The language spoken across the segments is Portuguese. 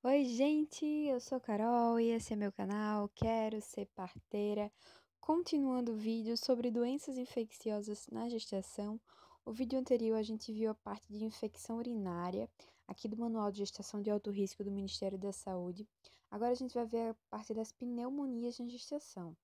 Oi, gente, eu sou Carol e esse é meu canal Quero Ser Parteira. Continuando o vídeo sobre doenças infecciosas na gestação. O vídeo anterior a gente viu a parte de infecção urinária, aqui do Manual de Gestação de Alto Risco do Ministério da Saúde. Agora a gente vai ver a parte das pneumonias na gestação.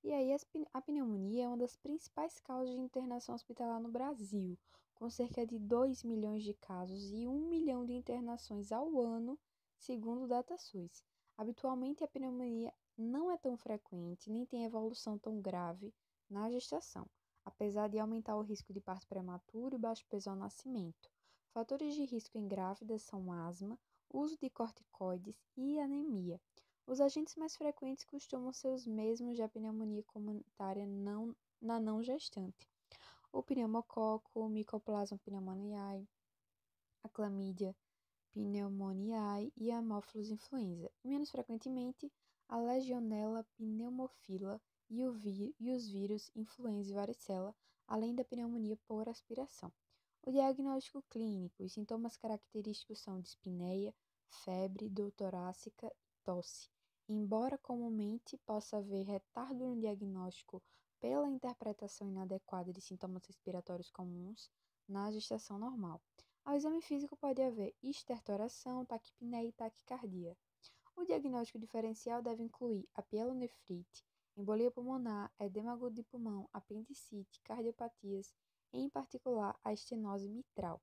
E aí, a pneumonia é uma das principais causas de internação hospitalar no Brasil, com cerca de 2 milhões de casos e 1 milhão de internações ao ano segundo o DataSUS. Habitualmente, a pneumonia não é tão frequente nem tem evolução tão grave na gestação, apesar de aumentar o risco de parto prematuro e baixo peso ao nascimento. Fatores de risco em grávidas são asma, uso de corticoides e anemia. Os agentes mais frequentes costumam ser os mesmos da pneumonia comunitária na não gestante. O pneumococo, o Mycoplasma pneumoniae, a clamídia Pneumoniae e Haemophilus influenza, e menos frequentemente a Legionella pneumophila e os vírus influenza e varicela, além da pneumonia por aspiração. O diagnóstico clínico: os sintomas característicos são dispneia, febre, dor torácica e tosse. Embora comumente possa haver retardo no diagnóstico pela interpretação inadequada de sintomas respiratórios comuns na gestação normal. Ao exame físico pode haver estertoração, taquipneia e taquicardia. O diagnóstico diferencial deve incluir a pielonefrite, embolia pulmonar, edema agudo de pulmão, apendicite, cardiopatias, em particular a estenose mitral.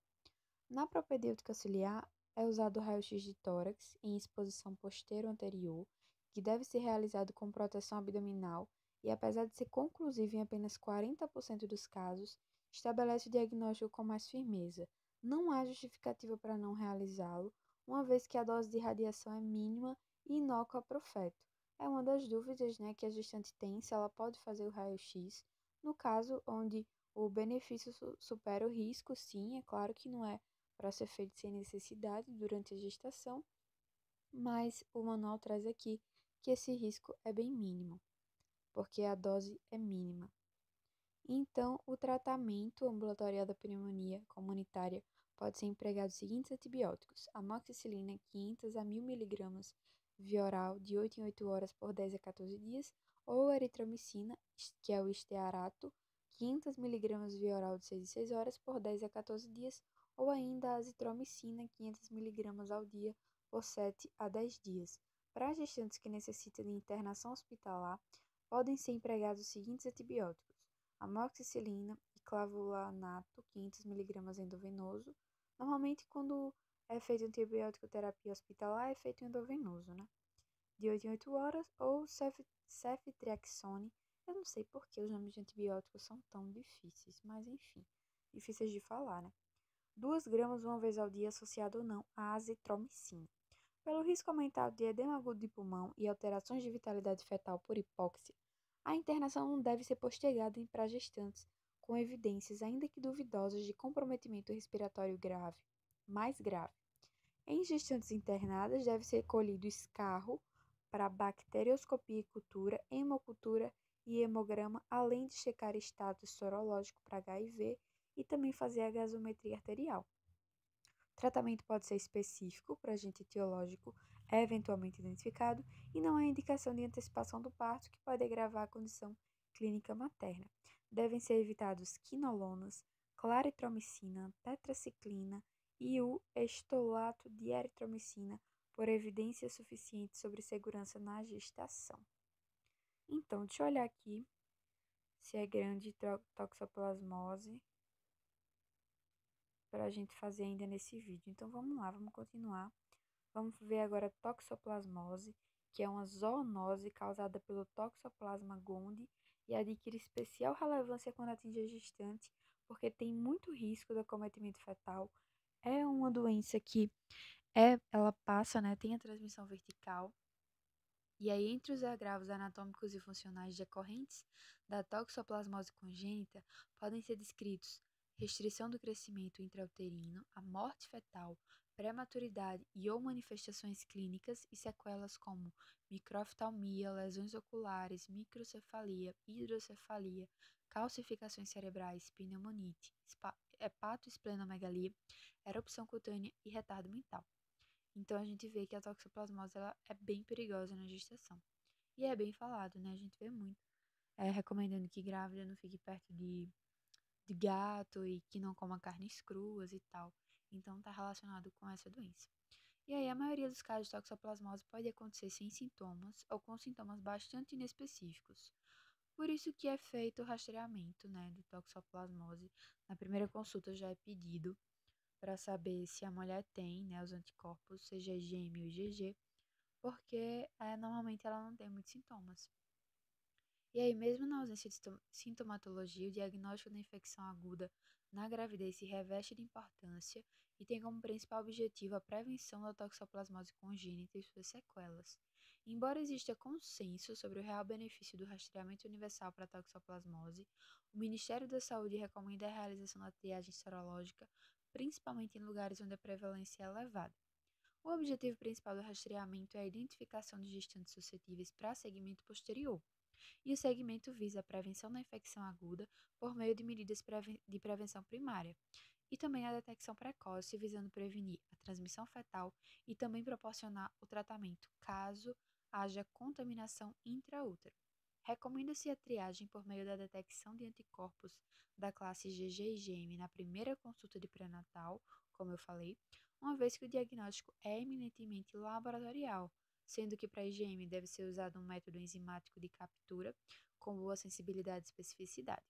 Na propedêutica ciliar, é usado o raio-x de tórax em exposição posterior-anterior, que deve ser realizado com proteção abdominal e, apesar de ser conclusivo em apenas 40% dos casos, estabelece o diagnóstico com mais firmeza. Não há justificativa para não realizá-lo, uma vez que a dose de radiação é mínima e inócua para o feto. É uma das dúvidas, né, que a gestante tem se ela pode fazer o raio-x. No caso onde o benefício supera o risco, sim, é claro que não é para ser feito sem necessidade durante a gestação, mas o manual traz aqui que esse risco é bem mínimo, porque a dose é mínima. Então, o tratamento ambulatorial da pneumonia comunitária pode ser empregado os seguintes antibióticos: amoxicilina 500 a 1000 mg via oral de 8 em 8 horas por 10 a 14 dias, ou eritromicina, que é o estearato, 500 mg via oral de 6 em 6 horas por 10 a 14 dias, ou ainda a azitromicina, 500 mg ao dia por 7 a 10 dias. Para gestantes que necessitam de internação hospitalar, podem ser empregados os seguintes antibióticos: amoxicilina e clavulanato, 500 mg endovenoso. Normalmente, quando é feito antibiótico terapia hospitalar, é feito endovenoso, né? De 8 em 8 horas, ou ceftriaxone. Eu não sei por que os nomes de antibióticos são tão difíceis, mas enfim, difíceis de falar, né? 2 gramas uma vez ao dia, associado ou não à azitromicina. Pelo risco aumentado de edema agudo de pulmão e alterações de vitalidade fetal por hipóxia, a internação não deve ser postergada para gestantes com evidências, ainda que duvidosas, de comprometimento respiratório grave, mais grave. Em gestantes internadas, deve ser colhido escarro para bacterioscopia e cultura, hemocultura e hemograma, além de checar status sorológico para HIV e também fazer a gasometria arterial. O tratamento pode ser específico para agente etiológico eventualmente identificado e não há indicação de antecipação do parto que pode agravar a condição clínica materna. Devem ser evitados quinolonas, claritromicina, tetraciclina e o estolato de eritromicina por evidência suficiente sobre segurança na gestação. Então, deixa eu olhar aqui se é grande toxoplasmose para a gente fazer ainda nesse vídeo. Então, vamos lá, vamos continuar. Vamos ver agora toxoplasmose, que é uma zoonose causada pelo Toxoplasma gondii e adquire especial relevância quando atinge a gestante, porque tem muito risco de acometimento fetal. É uma doença que ela passa, né, tem a transmissão vertical. E aí, entre os agravos anatômicos e funcionais decorrentes da toxoplasmose congênita, podem ser descritos restrição do crescimento intrauterino, a morte fetal, prematuridade e ou manifestações clínicas e sequelas como microoftalmia, lesões oculares, microcefalia, hidrocefalia, calcificações cerebrais, pneumonite, hepatoesplenomegalia, erupção cutânea e retardo mental. Então a gente vê que a toxoplasmose ela é bem perigosa na gestação. E é bem falado, né? A gente vê muito. Recomendando que grávida não fique perto de gato e que não coma carnes cruas e tal. Então está relacionado com essa doença. E aí a maioria dos casos de toxoplasmose pode acontecer sem sintomas ou com sintomas bastante inespecíficos. Por isso que é feito o rastreamento, né, de toxoplasmose. Na primeira consulta já é pedido para saber se a mulher tem, né, os anticorpos, seja IgM ou IgG, porque normalmente ela não tem muitos sintomas. E aí, mesmo na ausência de sintomatologia, o diagnóstico da infecção aguda na gravidez se reveste de importância e tem como principal objetivo a prevenção da toxoplasmose congênita e suas sequelas. Embora exista consenso sobre o real benefício do rastreamento universal para a toxoplasmose, o Ministério da Saúde recomenda a realização da triagem sorológica, principalmente em lugares onde a prevalência é elevada. O objetivo principal do rastreamento é a identificação de gestantes suscetíveis para segmento posterior e o segmento visa a prevenção da infecção aguda por meio de medidas de prevenção primária, e também a detecção precoce, visando prevenir a transmissão fetal e também proporcionar o tratamento caso haja contaminação intraútero. Recomenda-se a triagem por meio da detecção de anticorpos da classe IgG e IgM na primeira consulta de pré-natal, como eu falei, uma vez que o diagnóstico é eminentemente laboratorial, sendo que para IgM deve ser usado um método enzimático de captura com boa sensibilidade e especificidade.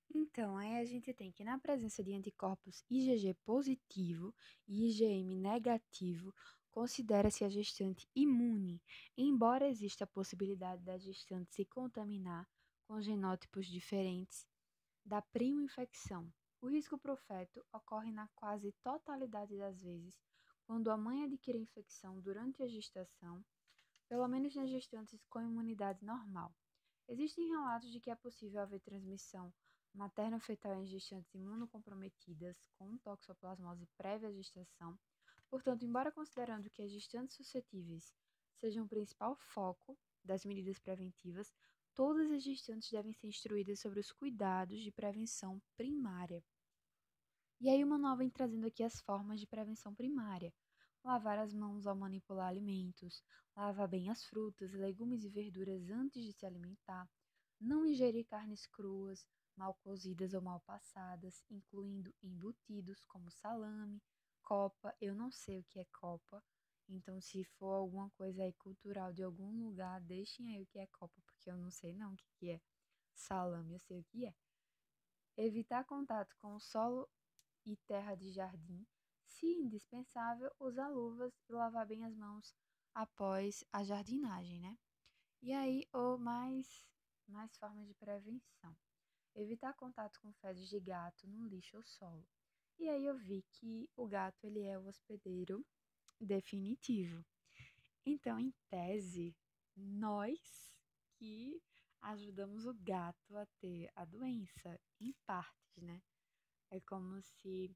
Então, aí a gente tem que, na presença de anticorpos IgG positivo e IgM negativo, considera-se a gestante imune, embora exista a possibilidade da gestante se contaminar com genótipos diferentes da primo-infecção. O risco para o feto ocorre na quase totalidade das vezes quando a mãe adquire a infecção durante a gestação, pelo menos nas gestantes com imunidade normal. Existem relatos de que é possível haver transmissão materno-fetal em gestantes imunocomprometidas com toxoplasmose prévia à gestação. Portanto, embora considerando que as gestantes suscetíveis sejam o principal foco das medidas preventivas, todas as gestantes devem ser instruídas sobre os cuidados de prevenção primária. E aí, uma nova vem trazendo aqui as formas de prevenção primária. Lavar as mãos ao manipular alimentos, lavar bem as frutas, legumes e verduras antes de se alimentar, não ingerir carnes cruas, mal cozidas ou mal passadas, incluindo embutidos como salame, copa. Eu não sei o que é copa, então se for alguma coisa aí cultural de algum lugar, deixem aí o que é copa, porque eu não sei não o que é salame, eu sei o que é. Evitar contato com o solo e terra de jardim. Se indispensável, usar luvas e lavar bem as mãos após a jardinagem, né? E aí, mais formas de prevenção. Evitar contato com fezes de gato no lixo ou solo. E aí eu vi que o gato ele é o hospedeiro definitivo. Então, em tese, nós que ajudamos o gato a ter a doença, em partes, né? É como se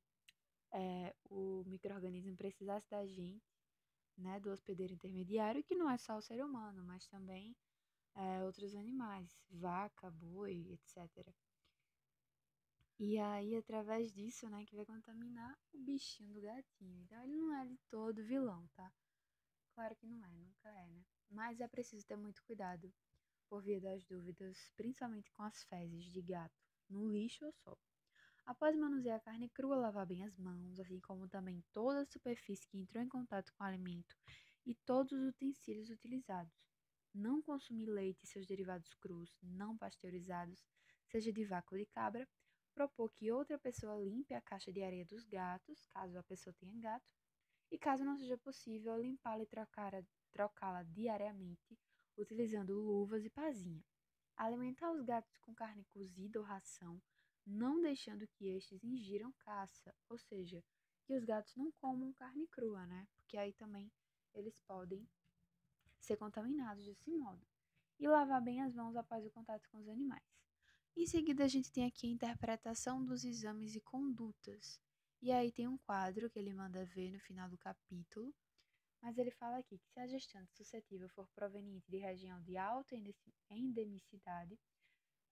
o micro-organismo precisasse da gente, né, do hospedeiro intermediário, que não é só o ser humano, mas também outros animais, vaca, boi, etc. E aí, através disso, né, que vai contaminar o bichinho do gatinho. Então, ele não é de todo vilão, tá? Claro que não é, nunca é, né? Mas é preciso ter muito cuidado por via das dúvidas, principalmente com as fezes de gato, no lixo ou só. Após manusear a carne crua, lavar bem as mãos, assim como também toda a superfície que entrou em contato com o alimento e todos os utensílios utilizados. Não consumir leite e seus derivados crus, não pasteurizados, seja de vaca ou de cabra. Propor que outra pessoa limpe a caixa de areia dos gatos, caso a pessoa tenha gato, e caso não seja possível, limpá-la e trocá-la diariamente, utilizando luvas e pazinha. Alimentar os gatos com carne cozida ou ração, não deixando que estes ingiram caça, ou seja, que os gatos não comam carne crua, né? Porque aí também eles podem ser contaminados desse modo. E lavar bem as mãos após o contato com os animais. Em seguida, a gente tem aqui a interpretação dos exames e condutas. E aí tem um quadro que ele manda ver no final do capítulo, mas ele fala aqui que se a gestante suscetível for proveniente de região de alta endemicidade,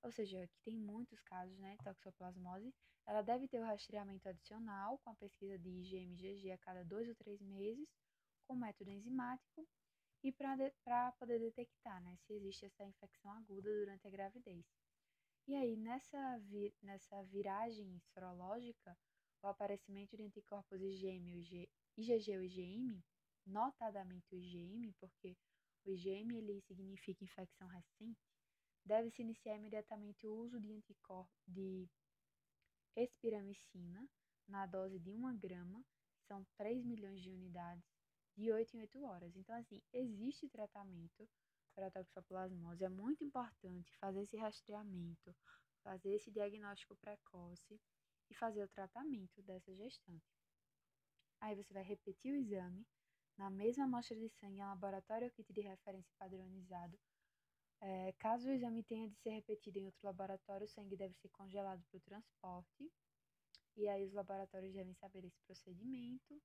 ou seja, que tem muitos casos, né, de toxoplasmose, ela deve ter o rastreamento adicional com a pesquisa de IgM-IgG a cada 2 ou 3 meses, com método enzimático, e para poder detectar, né, se existe essa infecção aguda durante a gravidez. E aí, nessa viragem sorológica, o aparecimento de anticorpos IgG ou IgM, notadamente o IgM, porque o IgM ele significa infecção recente, deve-se iniciar imediatamente o uso de anticorpos de espiramicina na dose de 1 grama, que são 3 milhões de unidades, de 8 em 8 horas. Então, assim, existe tratamento para a toxoplasmose. É muito importante fazer esse rastreamento, fazer esse diagnóstico precoce e fazer o tratamento dessa gestante. Aí você vai repetir o exame na mesma amostra de sangue em laboratório ou kit de referência padronizado. Caso o exame tenha de ser repetido em outro laboratório, o sangue deve ser congelado para o transporte. E aí os laboratórios devem saber esse procedimento.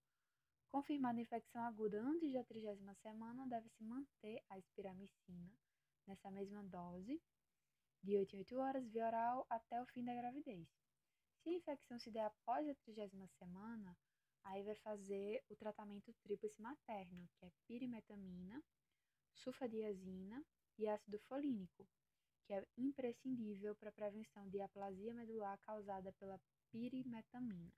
Confirmada a infecção aguda antes da 30ª semana, deve-se manter a espiramicina nessa mesma dose, de 8 em 8 horas, via oral, até o fim da gravidez. Se a infecção se der após a 30ª semana, aí vai fazer o tratamento tríplice materno, que é pirimetamina, sulfadiazina e ácido folínico, que é imprescindível para a prevenção de aplasia medular causada pela pirimetamina.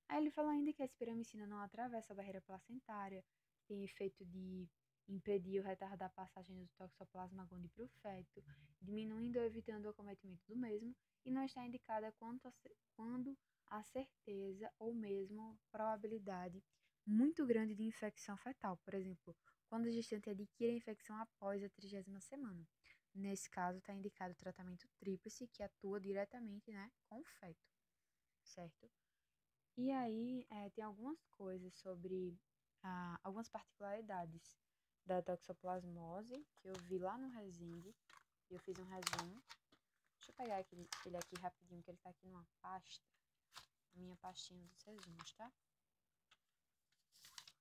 Aí ele fala ainda que a espiramicina não atravessa a barreira placentária, tem efeito de impedir ou retardar a passagem do Toxoplasma gondii para o feto, diminuindo ou evitando o acometimento do mesmo, e não está indicada quando há certeza ou mesmo probabilidade muito grande de infecção fetal. Por exemplo, quando a gestante adquire a infecção após a 30ª semana. Nesse caso, está indicado o tratamento tríplice, que atua diretamente, né, com o feto, certo? E aí, tem algumas coisas sobre algumas particularidades da toxoplasmose que eu vi lá no Resende e eu fiz um resumo. Deixa eu pegar ele aqui rapidinho, que ele tá aqui numa pasta, a minha pastinha dos resumos, tá?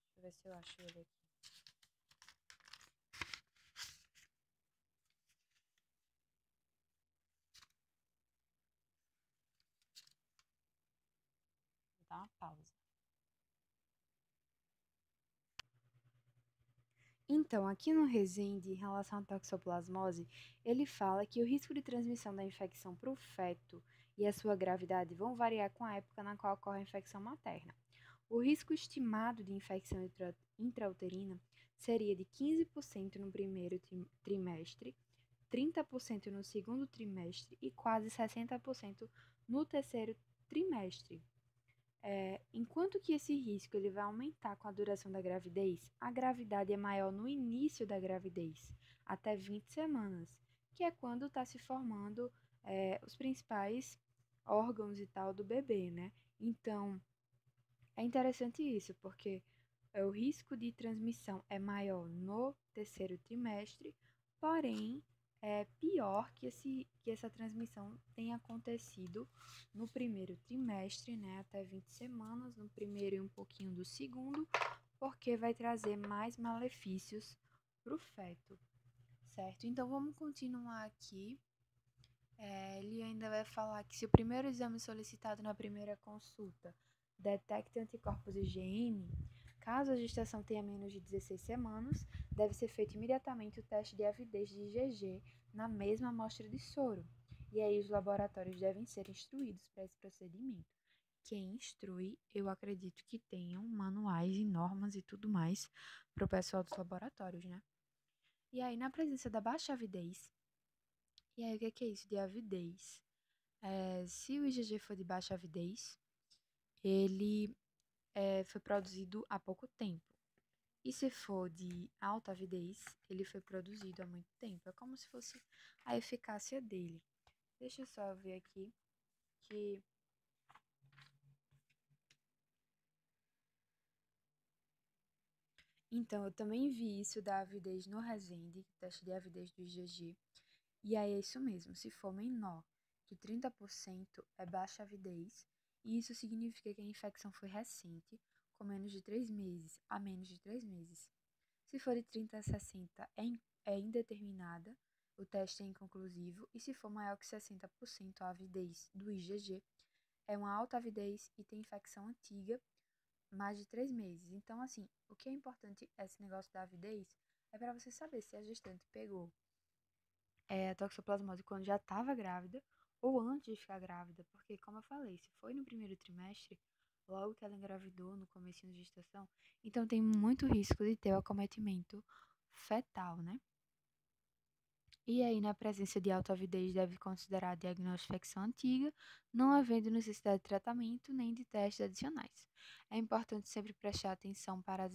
Deixa eu ver se eu acho ele aqui. Vou dar uma pausa. Então, aqui no Resende, em relação à toxoplasmose, ele fala que o risco de transmissão da infecção para o feto e a sua gravidade vão variar com a época na qual ocorre a infecção materna. O risco estimado de infecção intrauterina seria de 15% no primeiro trimestre, 30% no segundo trimestre e quase 60% no terceiro trimestre. Enquanto que esse risco ele vai aumentar com a duração da gravidez, a gravidade é maior no início da gravidez, até 20 semanas, que é quando está se formando os principais órgãos e tal do bebê, né? Então, é interessante isso, porque o risco de transmissão é maior no terceiro trimestre, porém é pior que essa transmissão tenha acontecido no primeiro trimestre, né, até 20 semanas, no primeiro e um pouquinho do segundo, porque vai trazer mais malefícios para o feto, certo? Então vamos continuar aqui. Ele ainda vai falar que se o primeiro exame solicitado na primeira consulta detecta anticorpos IgM, caso a gestação tenha menos de 16 semanas, deve ser feito imediatamente o teste de avidez de IgG na mesma amostra de soro. E aí os laboratórios devem ser instruídos para esse procedimento. Quem instrui, eu acredito que tenham manuais e normas e tudo mais para o pessoal dos laboratórios, né? E aí, na presença da baixa avidez, e aí o que é isso de avidez? Se o IgG for de baixa avidez, ele foi produzido há pouco tempo. E se for de alta avidez, ele foi produzido há muito tempo. É como se fosse a eficácia dele. Deixa eu só ver aqui que... Então, eu também vi isso da avidez no Resende, teste de avidez do IgG. E aí é isso mesmo, se for menor que 30% é baixa avidez, e isso significa que a infecção foi recente, com menos de 3 meses a menos de 3 meses. Se for de 30 a 60, é indeterminada, o teste é inconclusivo e se for maior que 60% a avidez do IgG, é uma alta avidez e tem infecção antiga, mais de 3 meses. Então, assim, o que é importante esse negócio da avidez é para você saber se a gestante pegou a toxoplasmose quando já estava grávida ou antes de ficar grávida, porque, como eu falei, se foi no primeiro trimestre, logo que ela engravidou no começo da gestação, então tem muito risco de ter o acometimento fetal, né? E aí, na presença de autoavidez, deve considerar diagnóstico de infecção antiga, não havendo necessidade de tratamento nem de testes adicionais. É importante sempre prestar atenção para a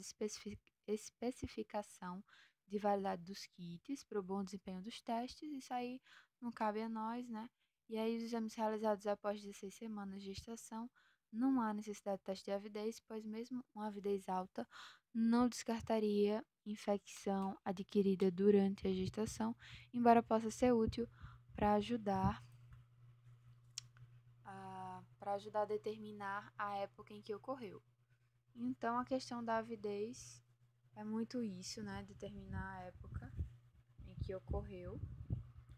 especificação de validade dos kits, para o bom desempenho dos testes, isso aí não cabe a nós, né? E aí, os exames realizados após 16 semanas de gestação, não há necessidade de teste de avidez, pois mesmo uma avidez alta não descartaria infecção adquirida durante a gestação, embora possa ser útil para ajudar a determinar a época em que ocorreu. Então, a questão da avidez é muito isso, né? Determinar a época em que ocorreu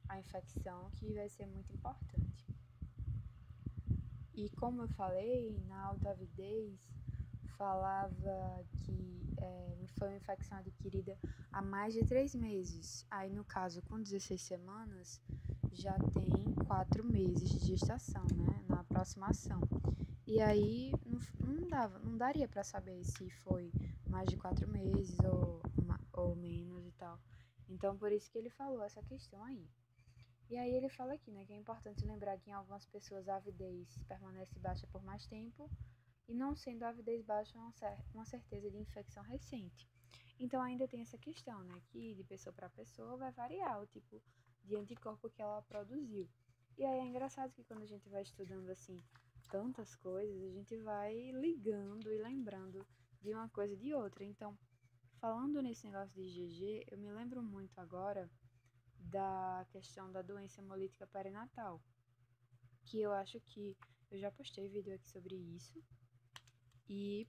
a infecção, que vai ser muito importante. E como eu falei, na autoavidez falava que foi uma infecção adquirida há mais de 3 meses. Aí, no caso, com 16 semanas, já tem 4 meses de gestação, né? Na aproximação. E aí, não daria para saber se foi mais de 4 meses ou menos e tal. Então, por isso que ele falou essa questão aí. E aí ele fala aqui, né, que é importante lembrar que em algumas pessoas a avidez permanece baixa por mais tempo e não sendo a avidez baixa uma certeza de infecção recente. Então ainda tem essa questão, né, que de pessoa para pessoa vai variar o tipo de anticorpo que ela produziu. E aí é engraçado que quando a gente vai estudando assim tantas coisas, a gente vai ligando e lembrando de uma coisa e de outra. Então, falando nesse negócio de IgG, eu me lembro muito agora da questão da doença hemolítica perinatal, que eu acho que eu já postei vídeo aqui sobre isso e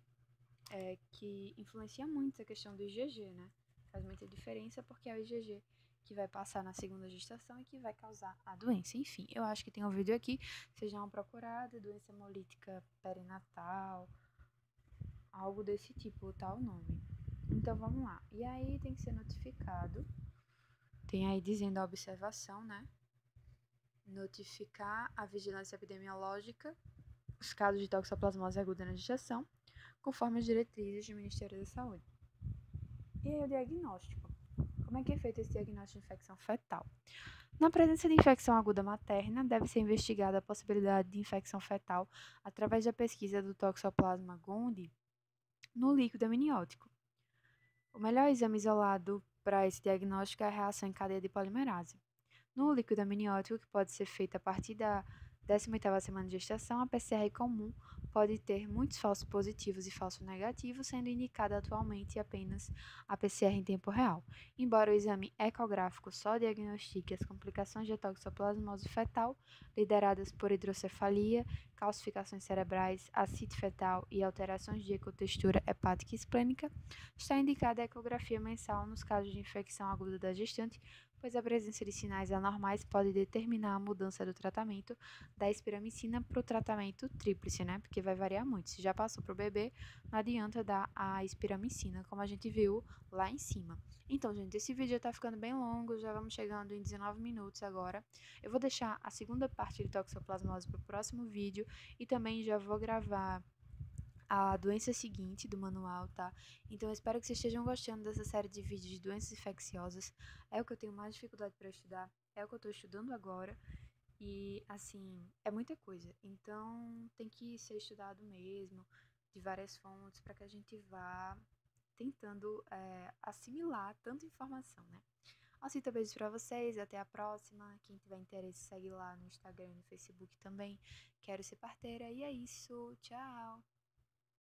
que influencia muito essa questão do IgG, né? Faz muita diferença porque é o IgG que vai passar na segunda gestação e que vai causar a doença. Enfim, eu acho que tem um vídeo aqui, vocês já procurado, doença hemolítica perinatal, algo desse tipo, tá o nome. Então vamos lá. E aí tem que ser notificado. Tem aí dizendo a observação, né? Notificar a vigilância epidemiológica os casos de toxoplasmose aguda na gestação, conforme as diretrizes do Ministério da Saúde. E aí o diagnóstico. Como é que é feito esse diagnóstico de infecção fetal? Na presença de infecção aguda materna, deve ser investigada a possibilidade de infecção fetal através da pesquisa do Toxoplasma gondii no líquido amniótico. O melhor exame isolado para esse diagnóstico é a reação em cadeia de polimerase. No líquido amniótico, que pode ser feito a partir da 18ª semana de gestação, a PCR comum pode ter muitos falsos positivos e falsos negativos, sendo indicada atualmente apenas a PCR em tempo real. Embora o exame ecográfico só diagnostique as complicações de toxoplasmose fetal, lideradas por hidrocefalia, calcificações cerebrais, ascite fetal e alterações de ecotextura hepática e esplênica, está indicada a ecografia mensal nos casos de infecção aguda da gestante, pois a presença de sinais anormais pode determinar a mudança do tratamento da espiramicina para o tratamento tríplice, né? Porque vai variar muito. Se já passou para o bebê, não adianta dar a espiramicina, como a gente viu lá em cima. Então, gente, esse vídeo já tá ficando bem longo, já vamos chegando em 19 minutos agora. Eu vou deixar a segunda parte de toxoplasmose para o próximo vídeo e também já vou gravar a doença seguinte do manual, tá? Então, eu espero que vocês estejam gostando dessa série de vídeos de doenças infecciosas. É o que eu tenho mais dificuldade para estudar, é o que eu estou estudando agora. E, assim, é muita coisa. Então, tem que ser estudado mesmo, de várias fontes, para que a gente vá tentando assimilar tanta informação, né? Assim, beijos pra vocês, até a próxima. Quem tiver interesse, segue lá no Instagram e no Facebook também. Quero ser parteira. E é isso. Tchau!